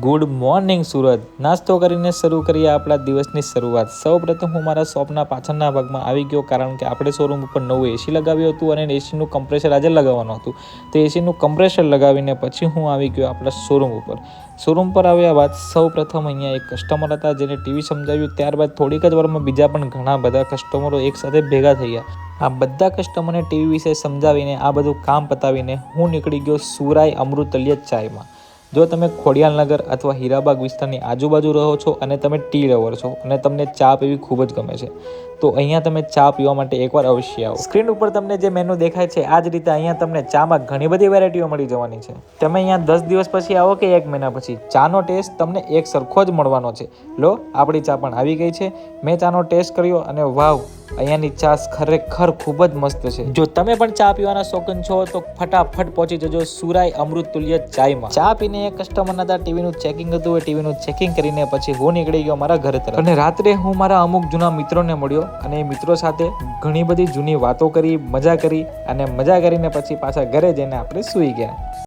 Good morning Surat. નાસ્તો કરીને શરૂ કરીએ આપણા દિવસની શરૂઆત। સૌપ્રથમ હું મારા શોપના પાછળના ભાગમાં આવી ગયો, કારણ કે આપણે શોરૂમ ઉપર નવું એસી લગાવ્યું હતું અને એસીનું કમ્પ્રેસર આજે લગાવવાનું હતું। તો એસીનું કમ્પ્રેસર લગાવીને પછી હું આવી ગયો આપણા શોરૂમ ઉપર। શોરૂમ પર આવ્યા બાદ સૌપ્રથમ અહીંયા એક કસ્ટમર હતા જેને ટીવી સમજાવ્યું। ત્યારબાદ થોડીક જ વારમાં બીજા પણ ઘણા બધા કસ્ટમરો એકસાથે ભેગા થયા। આ બધા કસ્ટમરને ટીવી વિશે સમજાવીને આ બધું કામ પતાવીને હું નીકળી ગયો સુરાઈ અમૃતલ્ય ચાયમાં। જો તમે ખોડિયાલનગર અથવા હીરાબાગ વિસ્તારની આજુબાજુ રહો છો અને તમે ટી લવર છો અને તમને ચા પીવી ખૂબ જ ગમે છે, તો અહીંયા તમે ચા પીવા માટે એકવાર અવશ્ય આવો। સ્ક્રીન ઉપર તમને જે મેનુ દેખાય છે આ જ રીતે અહીંયા તમને ચામાં ઘણી બધી વેરાયટીઓ મળી જવાની છે। તમે અહીંયા 10 દિવસ પછી આવો કે 1 મહિના પછી, ચાનો ટેસ્ટ તમને એક સરખો જ મળવાનો છે। લો, આપણી ચા પણ આવી ગઈ છે। મેં ચાનો ટેસ્ટ કર્યો અને વાવ, અહીંયાની ચા ખરેખર ખૂબ જ મસ્ત છે। જો તમે પણ ચા પીવાના શોખીન છો તો ફટાફટ પહોંચી જજો સુરાઈ અમૃતતુલ્ય ચાયમાં। ચા પીને એક કસ્ટમરના હતા ટીવીનું ચેકિંગ હતું, એ ટીવીનું ચેકિંગ કરીને પછી હું નીકળી ગયો મારા ઘર તરફ। અને રાત્રે હું મારા અમુક જૂના મિત્રોને મળ્યો અને એ મિત્રો સાથે ઘણી બધી જૂની વાતો કરી, મજા કરી અને મજા કરીને પછી પાછા ઘરે જઈને આપણે સૂઈ ગયા।